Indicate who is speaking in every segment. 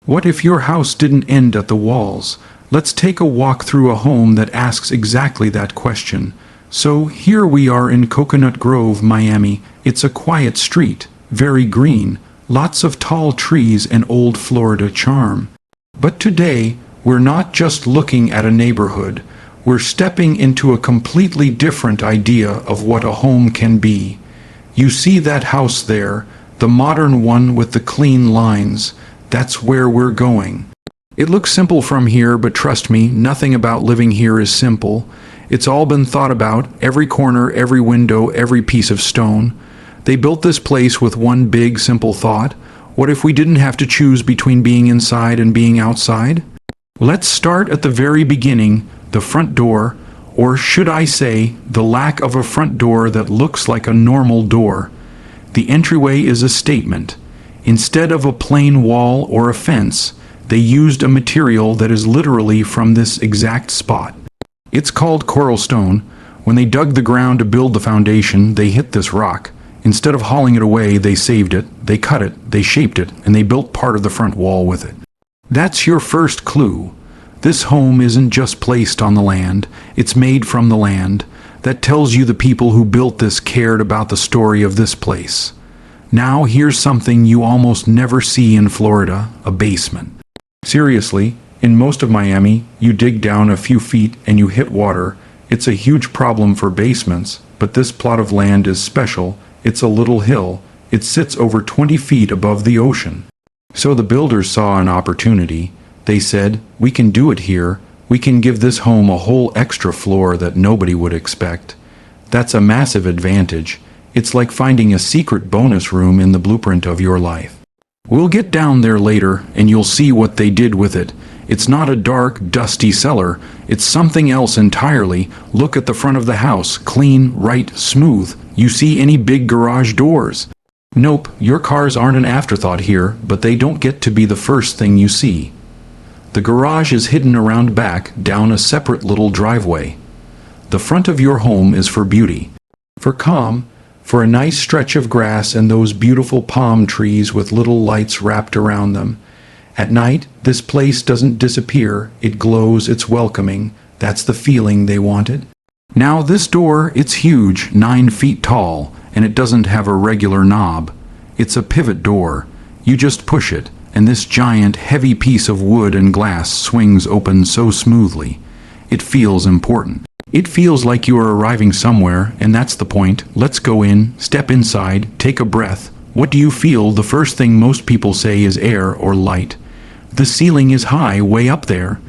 Speaker 1: What if your house didn't end at the walls? Let's take a walk through a home that asks exactly that question. So here we are in Coconut Grove, Miami. It's a quiet street, very green, lots of tall trees and old Florida charm. But today, we're not just looking at a neighborhood. We're stepping into a completely different idea of what a home can be. You see that house there, the modern one with the clean lines. That's where we're going. It looks simple from here, but trust me, nothing about living here is simple. It's all been thought about, every corner, every window, every piece of stone. They built this place with one big, simple thought. What if we didn't have to choose between being inside and being outside? Let's start at the very beginning, the front door, or should I say, the lack of a front door that looks like a normal door. The entryway is a statement. Instead of a plain wall or a fence, they used a material that is literally from this exact spot. It's called coral stone. When they dug the ground to build the foundation, they hit this rock. Instead of hauling it away, they saved it, they cut it, they shaped it, and they built part of the front wall with it. That's your first clue. This home isn't just placed on the land, it's made from the land. That tells you the people who built this cared about the story of this place. Now here's something you almost never see in Florida, a basement. Seriously, in most of Miami, you dig down a few feet and you hit water. It's a huge problem for basements, but this plot of land is special. It's a little hill. It sits over 20 feet above the ocean. So the builders saw an opportunity. They said, we can do it here. We can give this home a whole extra floor that nobody would expect. That's a massive advantage. It's like finding a secret bonus room in the blueprint of your life. We'll get down there later, and you'll see what they did with it. It's not a dark, dusty cellar. It's something else entirely. Look at the front of the house, clean, right, smooth. You see any big garage doors? Nope, your cars aren't an afterthought here, but they don't get to be the first thing you see. The garage is hidden around back, down a separate little driveway. The front of your home is for beauty, for calm, for a nice stretch of grass and those beautiful palm trees with little lights wrapped around them. At night, this place doesn't disappear, it glows, it's welcoming. That's the feeling they wanted. Now this door, it's huge, 9 feet tall, and it doesn't have a regular knob. It's a pivot door. You just push it, and this giant, heavy piece of wood and glass swings open so smoothly. It feels important. It feels like you are arriving somewhere, and that's the point. Let's go in, step inside, take a breath. What do you feel? The first thing most people say is air or light. The ceiling is high, way up there.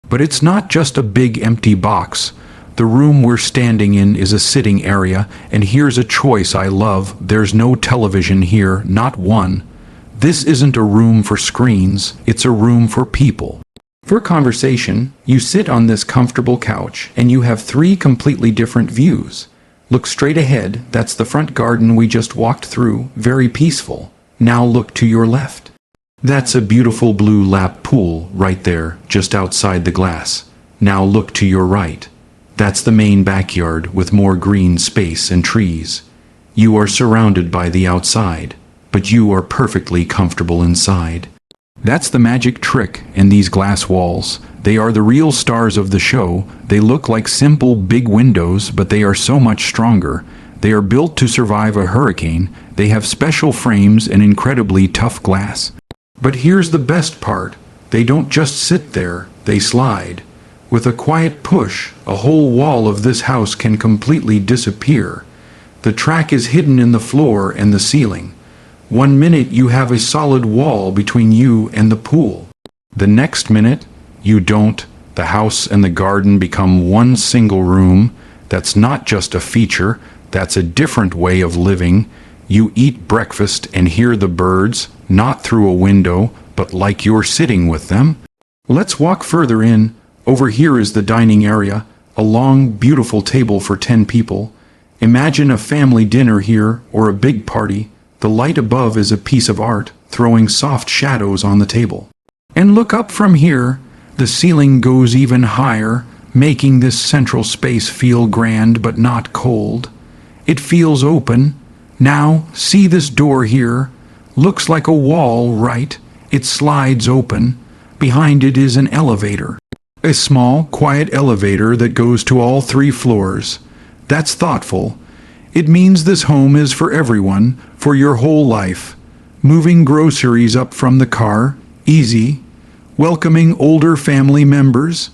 Speaker 1: But it's not just a big empty box. The room we're standing in is a sitting area, and here's a choice I love. There's no television here, not one. This isn't a room for screens, it's a room for people. For conversation, you sit on this comfortable couch, and you have 3 completely different views. Look straight ahead, that's the front garden we just walked through, very peaceful. Now look to your left. That's a beautiful blue lap pool right there, just outside the glass. Now look to your right. That's the main backyard with more green space and trees. You are surrounded by the outside, but you are perfectly comfortable inside. That's the magic trick in these glass walls. They are the real stars of the show. They look like simple big windows, but they are so much stronger. They are built to survive a hurricane. They have special frames and incredibly tough glass. But here's the best part. They don't just sit there, they slide. With a quiet push, a whole wall of this house can completely disappear. The track is hidden in the floor and the ceiling. 1 minute you have a solid wall between you and the pool. The next minute, you don't. The house and the garden become one single room. That's not just a feature, that's a different way of living. You eat breakfast and hear the birds, not through a window, but like you're sitting with them. Let's walk further in. Over here is the dining area, a long, beautiful table for 10 people. Imagine a family dinner here or a big party. The light above is a piece of art, throwing soft shadows on the table. And look up from here. The ceiling goes even higher, making this central space feel grand but not cold. It feels open. Now, see this door here? Looks like a wall, right? It slides open. Behind it is an elevator. A small, quiet elevator that goes to all 3 floors. That's thoughtful. It means this home is for everyone, for your whole life. Moving groceries up from the car, easy. Welcoming older family members,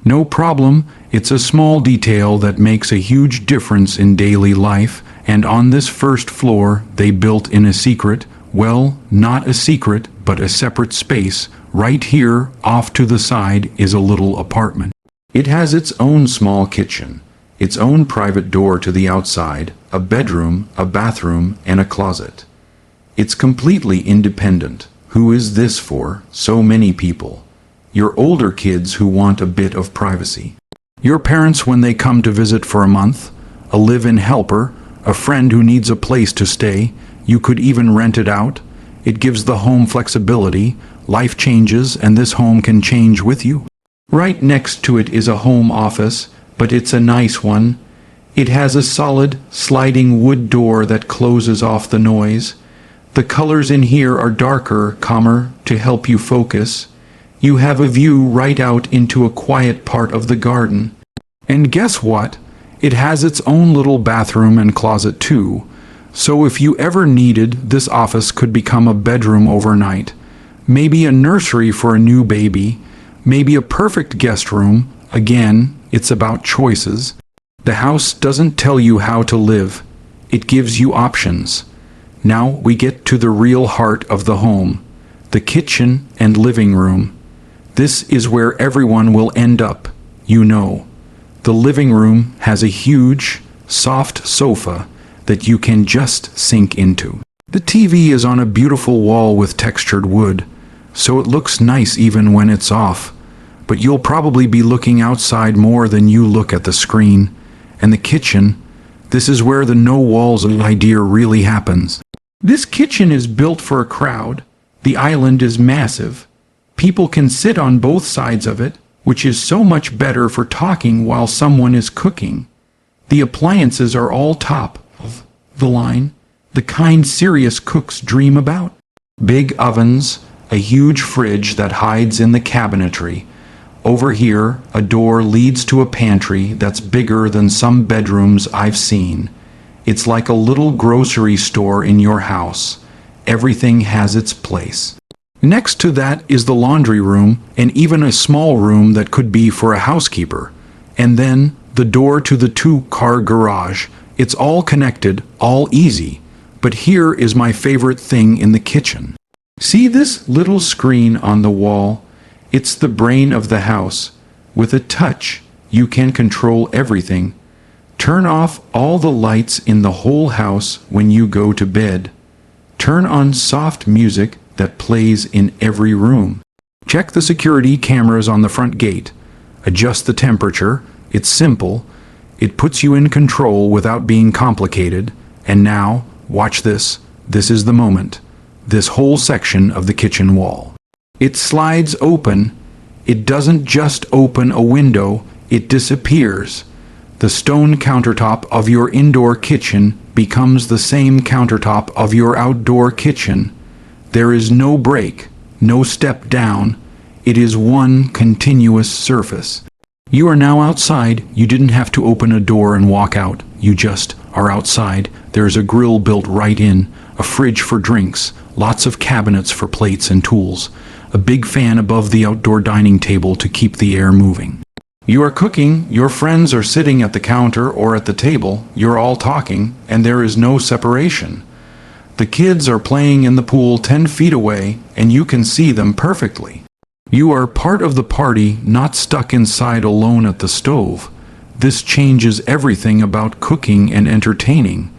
Speaker 1: no problem. It's a small detail that makes a huge difference in daily life, and on this first floor they built in a secret, well, not a secret, but a separate space. Right here, off to the side, is a little apartment. It has its own small kitchen, its own private door to the outside, a bedroom, a bathroom, and a closet. It's completely independent. Who is this for? So many people. Your older kids who want a bit of privacy. Your parents when they come to visit for a month, a live-in helper, a friend who needs a place to stay. You could even rent it out. It gives the home flexibility. Life changes, and this home can change with you. Right next to it is a home office, but it's a nice one. It has a solid, sliding wood door that closes off the noise. The colors in here are darker, calmer, to help you focus. You have a view right out into a quiet part of the garden. And guess what? It has its own little bathroom and closet too. So if you ever needed, this office could become a bedroom overnight. Maybe a nursery for a new baby. Maybe a perfect guest room. Again, it's about choices. The house doesn't tell you how to live. It gives you options. Now we get to the real heart of the home. The kitchen and living room. This is where everyone will end up, you know. The living room has a huge, soft sofa that you can just sink into. The TV is on a beautiful wall with textured wood, so it looks nice even when it's off. But you'll probably be looking outside more than you look at the screen. And the kitchen, this is where the no walls idea really happens. This kitchen is built for a crowd. The island is massive. People can sit on both sides of it, which is so much better for talking while someone is cooking. The appliances are all top of the line, the kind serious cooks dream about. Big ovens, a huge fridge that hides in the cabinetry. Over here, a door leads to a pantry that's bigger than some bedrooms I've seen. It's like a little grocery store in your house. Everything has its place. Next to that is the laundry room, and even a small room that could be for a housekeeper. And then the door to the 2-car garage. It's all connected, all easy. But here is my favorite thing in the kitchen. See this little screen on the wall? It's the brain of the house. With a touch, you can control everything. Turn off all the lights in the whole house when you go to bed. Turn on soft music that plays in every room. Check the security cameras on the front gate. Adjust the temperature. It's simple. It puts you in control without being complicated. And now, watch this. This is the moment. This whole section of the kitchen wall. It slides open. It doesn't just open a window, it disappears. The stone countertop of your indoor kitchen becomes the same countertop of your outdoor kitchen. There is no break, no step down. It is one continuous surface. You are now outside. You didn't have to open a door and walk out. You just are outside. There's a grill built right in, a fridge for drinks, lots of cabinets for plates and tools, a big fan above the outdoor dining table to keep the air moving. You are cooking, your friends are sitting at the counter or at the table, you're all talking, and there is no separation. The kids are playing in the pool 10 feet away, and you can see them perfectly. You are part of the party, not stuck inside alone at the stove. This changes everything about cooking and entertaining.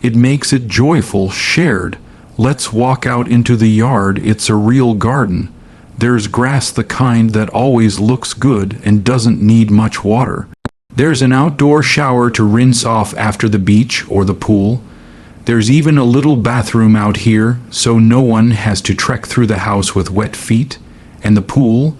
Speaker 1: It makes it joyful, shared. Let's walk out into the yard. It's a real garden. There's grass, the kind that always looks good and doesn't need much water. There's an outdoor shower to rinse off after the beach or the pool. There's even a little bathroom out here, so no one has to trek through the house with wet feet. And the pool,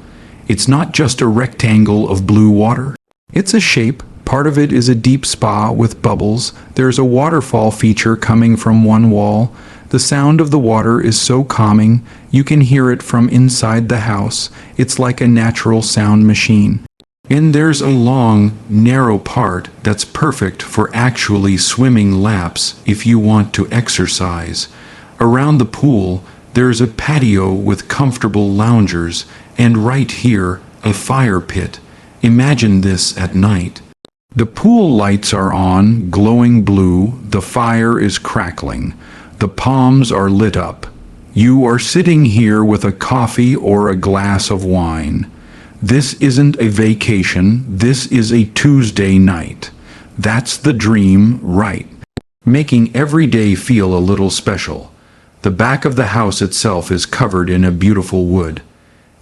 Speaker 1: it's not just a rectangle of blue water. It's a shape. Part of it is a deep spa with bubbles. There's a waterfall feature coming from one wall. The sound of the water is so calming, you can hear it from inside the house. It's like a natural sound machine. And there's a long, narrow part that's perfect for actually swimming laps if you want to exercise. Around the pool, there's a patio with comfortable loungers, and right here, a fire pit. Imagine this at night. The pool lights are on, glowing blue, the fire is crackling. The palms are lit up. You are sitting here with a coffee or a glass of wine. This isn't a vacation, this is a Tuesday night. That's the dream, right? Making every day feel a little special. The back of the house itself is covered in a beautiful wood.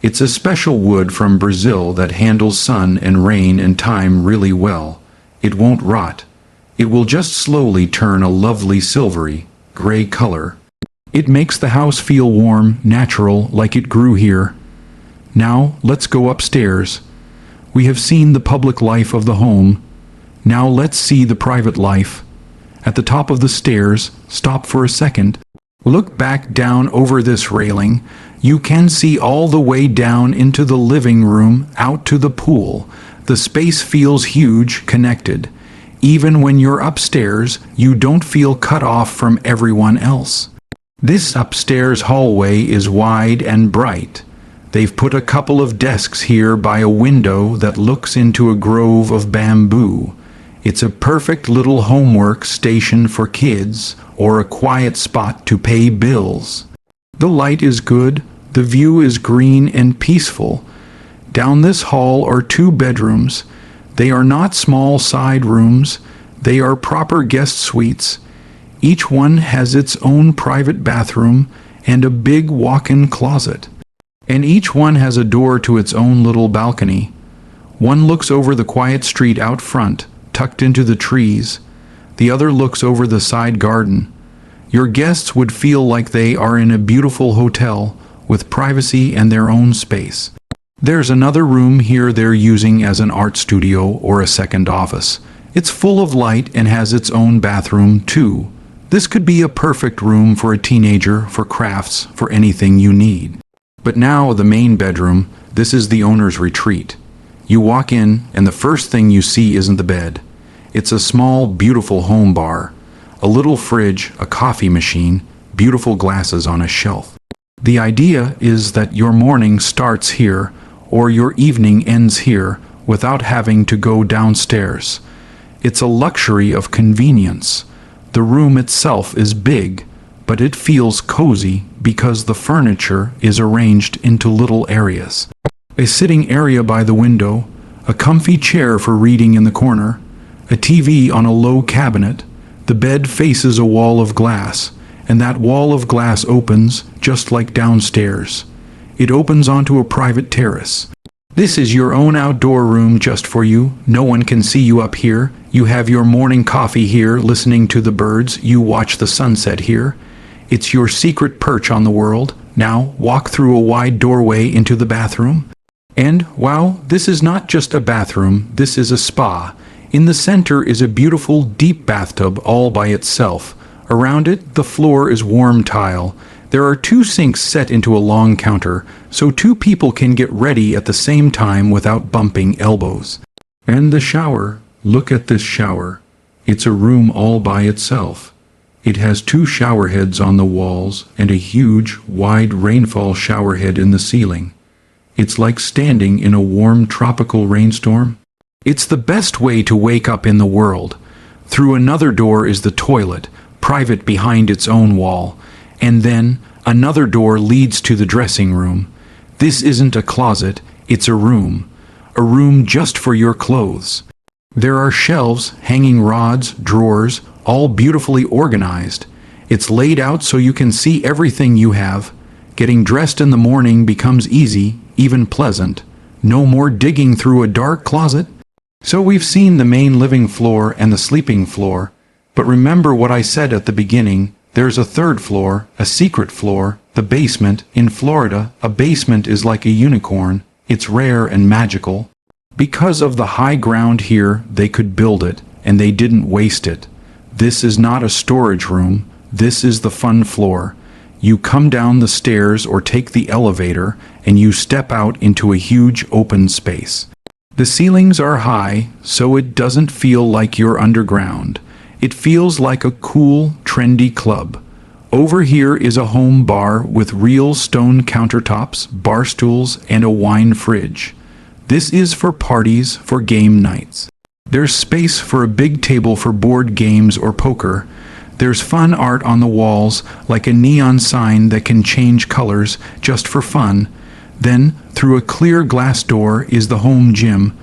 Speaker 1: It's a special wood from Brazil that handles sun and rain and time really well. It won't rot. It will just slowly turn a lovely silvery, gray color. It makes the house feel warm, natural, like it grew here. Now, let's go upstairs. We have seen the public life of the home. Now let's see the private life. At the top of the stairs, stop for a second. Look back down over this railing. You can see all the way down into the living room, out to the pool. The space feels huge, connected. Even when you're upstairs, you don't feel cut off from everyone else. This upstairs hallway is wide and bright. They've put a couple of desks here by a window that looks into a grove of bamboo. It's a perfect little homework station for kids, or a quiet spot to pay bills. The light is good, the view is green and peaceful. Down this hall are 2 bedrooms. They are not small side rooms, they are proper guest suites. Each one has its own private bathroom and a big walk-in closet. And each one has a door to its own little balcony. One looks over the quiet street out front, tucked into the trees. The other looks over the side garden. Your guests would feel like they are in a beautiful hotel, with privacy and their own space. There's another room here they're using as an art studio or a second office. It's full of light and has its own bathroom, too. This could be a perfect room for a teenager, for crafts, for anything you need. But now the main bedroom, this is the owner's retreat. You walk in, and the first thing you see isn't the bed. It's a small, beautiful home bar. A little fridge, a coffee machine, beautiful glasses on a shelf. The idea is that your morning starts here, or your evening ends here, without having to go downstairs. It's a luxury of convenience. The room itself is big, but it feels cozy because the furniture is arranged into little areas. A sitting area by the window, a comfy chair for reading in the corner, a TV on a low cabinet. The bed faces a wall of glass, and that wall of glass opens just like downstairs. It opens onto a private terrace. This is your own outdoor room just for you. No one can see you up here. You have your morning coffee here, listening to the birds. You watch the sunset here. It's your secret perch on the world. Now walk through a wide doorway into the bathroom. And, wow, this is not just a bathroom, this is a spa. In the center is a beautiful deep bathtub all by itself. Around it, the floor is warm tile. There are 2 sinks set into a long counter, so 2 people can get ready at the same time without bumping elbows. And the shower. Look at this shower. It's a room all by itself. It has 2 shower heads on the walls and a huge, wide rainfall shower head in the ceiling. It's like standing in a warm tropical rainstorm. It's the best way to wake up in the world. Through another door is the toilet, private behind its own wall. And then, another door leads to the dressing room. This isn't a closet, it's a room. A room just for your clothes. There are shelves, hanging rods, drawers, all beautifully organized. It's laid out so you can see everything you have. Getting dressed in the morning becomes easy, even pleasant. No more digging through a dark closet. So we've seen the main living floor and the sleeping floor. But remember what I said at the beginning. There's a 3rd floor, a secret floor, the basement. In Florida, a basement is like a unicorn. It's rare and magical. Because of the high ground here, they could build it, and they didn't waste it. This is not a storage room. This is the fun floor. You come down the stairs or take the elevator, and you step out into a huge open space. The ceilings are high, so it doesn't feel like you're underground. It feels like a cool, trendy club. Over here is a home bar with real stone countertops, bar stools, and a wine fridge. This is for parties, for game nights. There's space for a big table for board games or poker. There's fun art on the walls, like a neon sign that can change colors just for fun. Then, through a clear glass door is the home gym.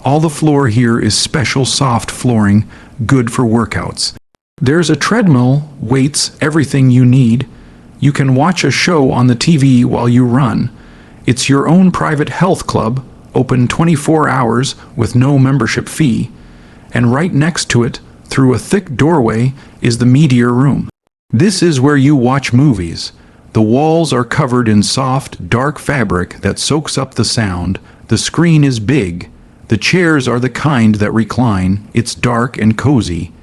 Speaker 1: All the floor here is special soft flooring, good for workouts. There's a treadmill, weights, everything you need. You can watch a show on the TV while you run. It's your own private health club, open 24 hours with no membership fee. And right next to it, through a thick doorway, is the media room. This is where you watch movies. The walls are covered in soft, dark fabric that soaks up the sound. The screen is big. The chairs are the kind that recline. It's dark and cozy.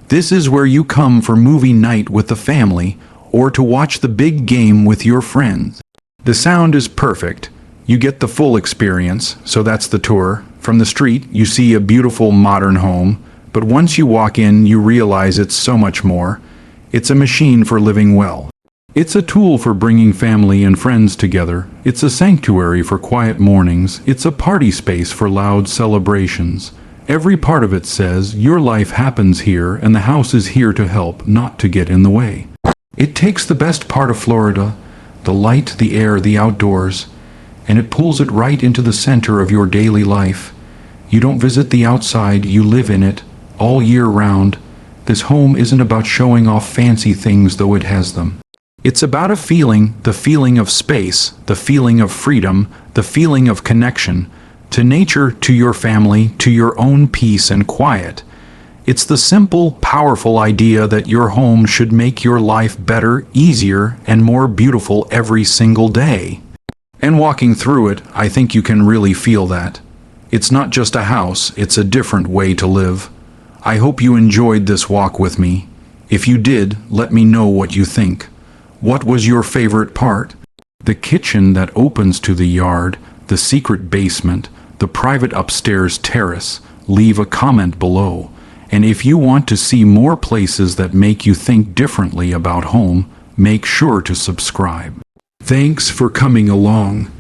Speaker 1: This is where you come for movie night with the family, or to watch the big game with your friends. The sound is perfect. You get the full experience, so that's the tour. From the street, you see a beautiful modern home, but once you walk in, you realize it's so much more. It's a machine for living well. It's a tool for bringing family and friends together. It's a sanctuary for quiet mornings. It's a party space for loud celebrations. Every part of it says, your life happens here, and the house is here to help, not to get in the way. It takes the best part of Florida, the light, the air, the outdoors, and it pulls it right into the center of your daily life. You don't visit the outside, you live in it, all year round. This home isn't about showing off fancy things, though it has them. It's about a feeling, the feeling of space, the feeling of freedom, the feeling of connection, to nature, to your family, to your own peace and quiet. It's the simple, powerful idea that your home should make your life better, easier, and more beautiful every single day. And walking through it, I think you can really feel that. It's not just a house, it's a different way to live. I hope you enjoyed this walk with me. If you did, let me know what you think. What was your favorite part? The kitchen that opens to the yard, the secret basement, the private upstairs terrace. Leave a comment below. And if you want to see more places that make you think differently about home, make sure to subscribe. Thanks for coming along.